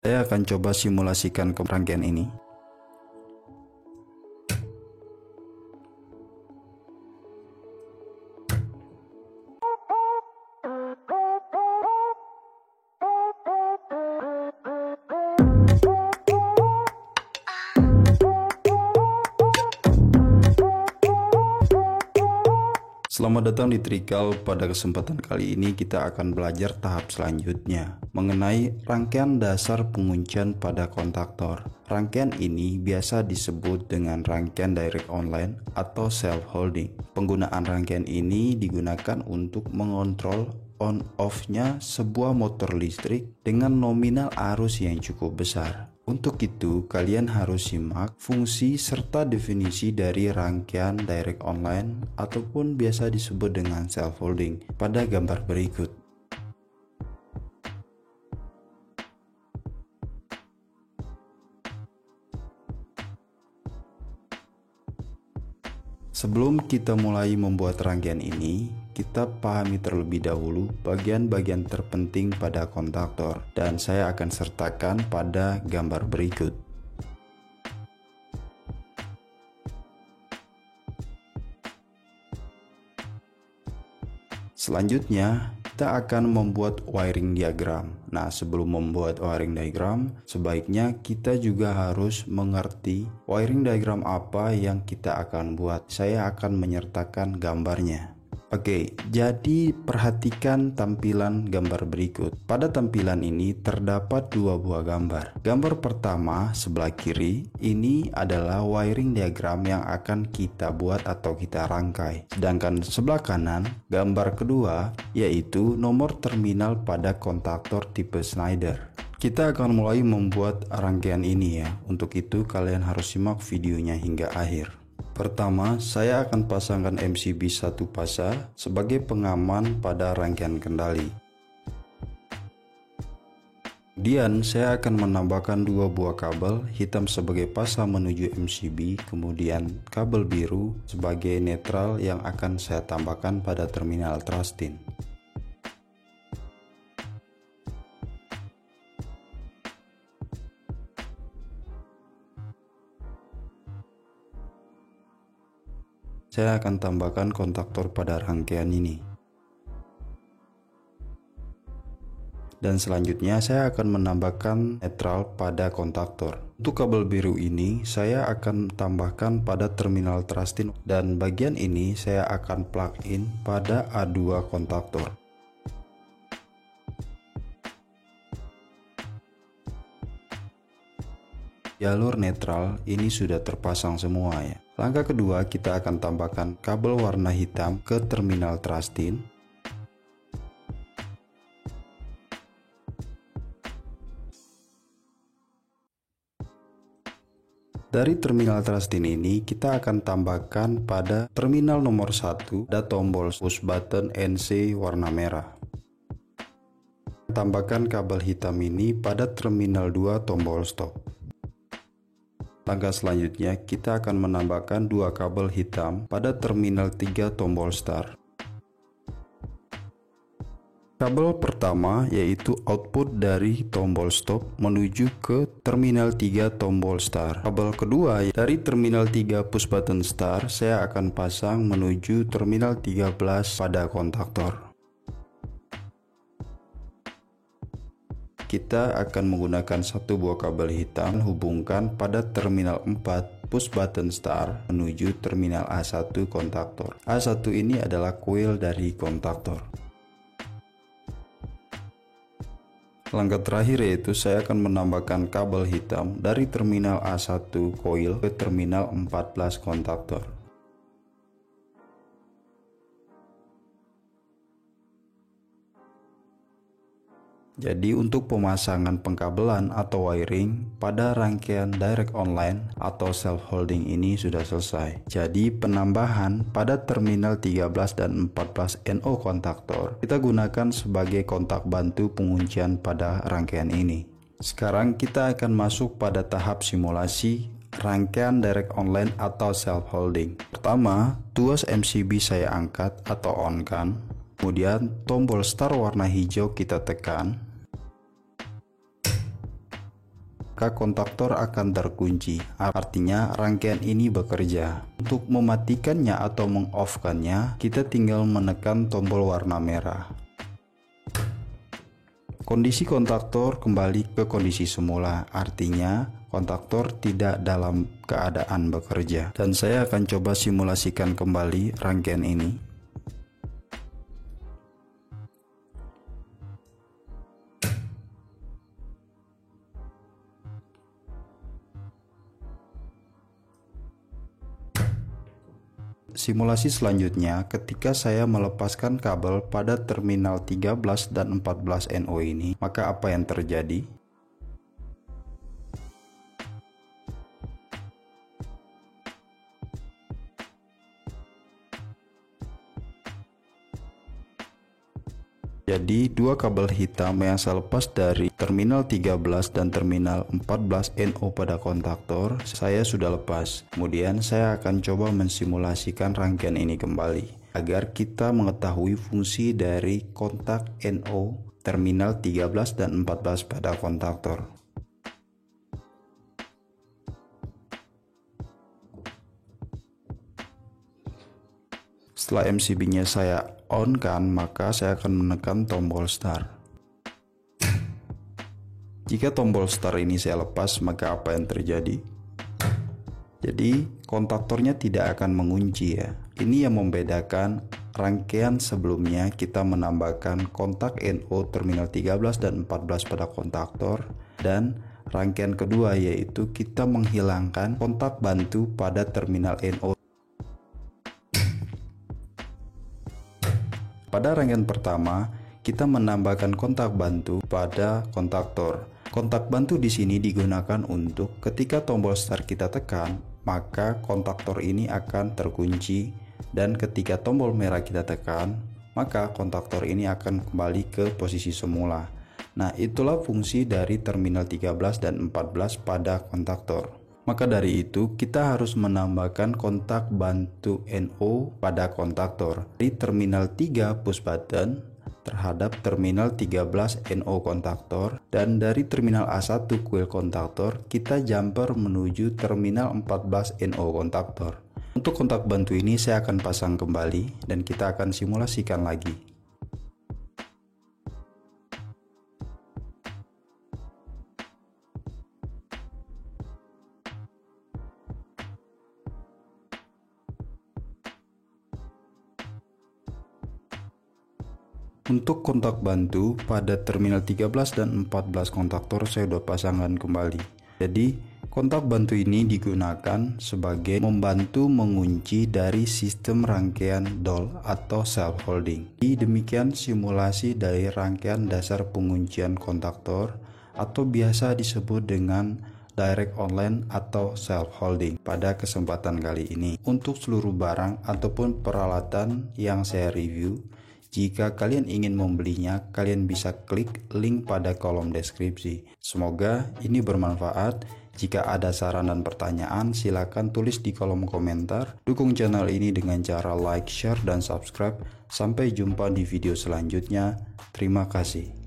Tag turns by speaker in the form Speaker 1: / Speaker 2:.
Speaker 1: Saya akan coba simulasikan ke rangkaian ini. Selamat datang di Trikal. Pada kesempatan kali ini kita akan belajar tahap selanjutnya mengenai rangkaian dasar penguncian pada kontaktor. Rangkaian ini biasa disebut dengan rangkaian direct online atau self holding. Penggunaan rangkaian ini digunakan untuk mengontrol on-off-nya sebuah motor listrik dengan nominal arus yang cukup besar. Untuk itu, kalian harus simak fungsi serta definisi dari rangkaian direct online ataupun biasa disebut dengan self holding pada gambar berikut. Sebelum kita mulai membuat rangkaian ini, kita pahami terlebih dahulu bagian-bagian terpenting pada kontaktor, dan saya akan sertakan pada gambar berikut. Selanjutnya, kita akan membuat wiring diagram. Nah, sebelum membuat wiring diagram, sebaiknya kita juga harus mengerti wiring diagram apa yang kita akan buat. Saya akan menyertakan gambarnya. Oke, jadi perhatikan tampilan gambar berikut. Pada tampilan ini terdapat dua buah gambar. Gambar pertama sebelah kiri, ini adalah wiring diagram yang akan kita buat atau kita rangkai. Sedangkan sebelah kanan, gambar kedua, yaitu nomor terminal pada kontaktor tipe Schneider. Kita akan mulai membuat rangkaian ini ya. Untuk itu kalian harus simak videonya hingga akhir. Pertama, saya akan pasangkan MCB satu pasa sebagai pengaman pada rangkaian kendali. Kemudian saya akan menambahkan dua buah kabel hitam sebagai pasa menuju MCB, kemudian kabel biru sebagai netral yang akan saya tambahkan pada terminal trustin. Saya akan tambahkan kontaktor pada rangkaian ini. Dan selanjutnya saya akan menambahkan netral pada kontaktor. Untuk kabel biru ini saya akan tambahkan pada terminal trustin, dan bagian ini saya akan plug in pada A2 kontaktor. Jalur netral ini sudah terpasang semua ya. Langkah kedua, kita akan tambahkan kabel warna hitam ke terminal trustin. Dari terminal trustin ini kita akan tambahkan pada terminal nomor 1 ada tombol push button NC warna merah. Tambahkan kabel hitam ini pada terminal 2 tombol stop. Langkah selanjutnya, kita akan menambahkan dua kabel hitam pada terminal 3 tombol start. Kabel pertama yaitu output dari tombol stop menuju ke terminal 3 tombol start. Kabel kedua dari terminal 3 push button start saya akan pasang menuju terminal 13 pada kontaktor. Kita akan menggunakan satu buah kabel hitam hubungkan pada terminal 4 push button start menuju terminal A1 kontaktor. A1 ini adalah coil dari kontaktor. Langkah terakhir yaitu saya akan menambahkan kabel hitam dari terminal A1 coil ke terminal 14 kontaktor. Jadi untuk pemasangan pengkabelan atau wiring pada rangkaian direct online atau self holding ini sudah selesai. Jadi penambahan pada terminal 13 dan 14 NO kontaktor kita gunakan sebagai kontak bantu penguncian pada rangkaian ini. Sekarang kita akan masuk pada tahap simulasi rangkaian direct online atau self holding. Pertama, tuas MCB saya angkat atau on kan. Kemudian tombol start warna hijau kita tekan. maka kontaktor akan terkunci. Artinya rangkaian ini bekerja. Untuk mematikannya atau meng-off-kannya, kita tinggal menekan tombol warna merah. Kondisi kontaktor kembali ke kondisi semula, artinya kontaktor tidak dalam keadaan bekerja. Dan saya akan coba simulasikan kembali rangkaian ini. Simulasi selanjutnya ketika saya melepaskan kabel pada terminal 13 dan 14 NO ini, maka apa yang terjadi? Jadi dua kabel hitam yang saya lepas dari terminal 13 dan terminal 14 NO pada kontaktor saya sudah lepas. Kemudian saya akan coba mensimulasikan rangkaian ini kembali agar kita mengetahui fungsi dari kontak NO terminal 13 dan 14 pada kontaktor. Setelah MCB-nya saya on kan, maka saya akan menekan tombol start. Jika tombol start ini saya lepas, maka apa yang terjadi? Jadi kontaktornya tidak akan mengunci ya. Ini yang membedakan rangkaian sebelumnya kita menambahkan kontak NO terminal 13 dan 14 pada kontaktor, dan rangkaian kedua yaitu kita menghilangkan kontak bantu pada terminal NO. Pada rangkaian pertama, kita menambahkan kontak bantu pada kontaktor. Kontak bantu di sini digunakan untuk ketika tombol start kita tekan, maka kontaktor ini akan terkunci, dan ketika tombol merah kita tekan, maka kontaktor ini akan kembali ke posisi semula. Nah, itulah fungsi dari terminal 13 dan 14 pada kontaktor. Maka dari itu kita harus menambahkan kontak bantu NO pada kontaktor di terminal 3 push button terhadap terminal 13 NO kontaktor, dan dari terminal A1 coil kontaktor kita jumper menuju terminal 14 NO kontaktor. Untuk kontak bantu ini saya akan pasang kembali dan kita akan simulasikan lagi. Untuk kontak bantu pada terminal 13 dan 14 kontaktor saya sudah pasangkan kembali. Jadi kontak bantu ini digunakan sebagai membantu mengunci dari sistem rangkaian DOL atau self holding. Demikian simulasi dari rangkaian dasar penguncian kontaktor atau biasa disebut dengan direct online atau self holding pada kesempatan kali ini. Untuk seluruh barang ataupun peralatan yang saya review, jika kalian ingin membelinya, kalian bisa klik link pada kolom deskripsi. Semoga ini bermanfaat. Jika ada saran dan pertanyaan, silakan tulis di kolom komentar. Dukung channel ini dengan cara like, share, dan subscribe. Sampai jumpa di video selanjutnya. Terima kasih.